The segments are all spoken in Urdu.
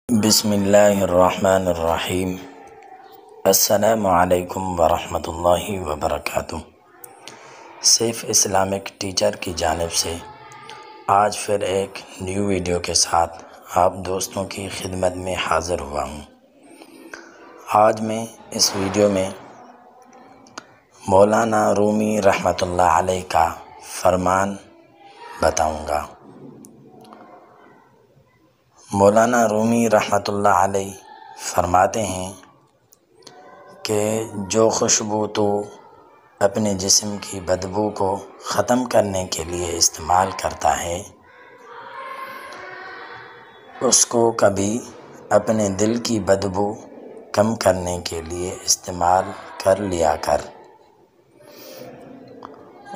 بسم اللہ الرحمن الرحیم۔ السلام علیکم ورحمۃ اللہ وبرکاتہ۔ سیف اسلامک ٹیچر کی جانب سے آج پھر ایک نیو ویڈیو کے ساتھ آپ دوستوں کی خدمت میں حاضر ہوا ہوں۔ آج میں اس ویڈیو میں مولانا رومی رحمۃ علیہ کا فرمان بتاؤں گا۔ مولانا رومی رحمۃ علیہ فرماتے ہیں کہ جو خوشبو تو اپنے جسم کی بدبو کو ختم کرنے کے لیے استعمال کرتا ہے، اس کو کبھی اپنے دل کی بدبو کم کرنے کے لیے استعمال کر لیا کر۔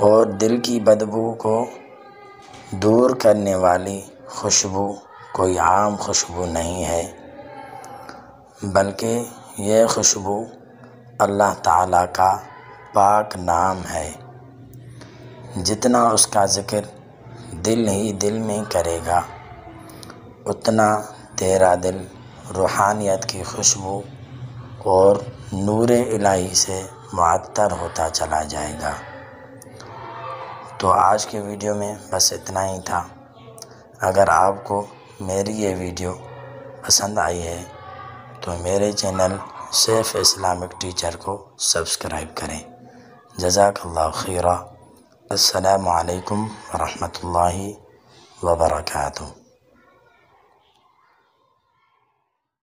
اور دل کی بدبو کو دور کرنے والی خوشبو کوئی عام خوشبو نہیں ہے، بلکہ یہ خوشبو اللہ تعالیٰ کا پاک نام ہے۔ جتنا اس کا ذکر دل ہی دل میں کرے گا، اتنا تیرا دل روحانیت کی خوشبو اور نور الہی سے معطر ہوتا چلا جائے گا۔ تو آج کے ویڈیو میں بس اتنا ہی تھا۔ اگر آپ کو میری یہ ویڈیو پسند آئی ہے تو میرے چینل سیف اسلامک ٹیچر کو سبسکرائب کریں۔ جزاک اللہ خیرہ۔ السلام علیکم ورحمۃ اللہ وبرکاتہ۔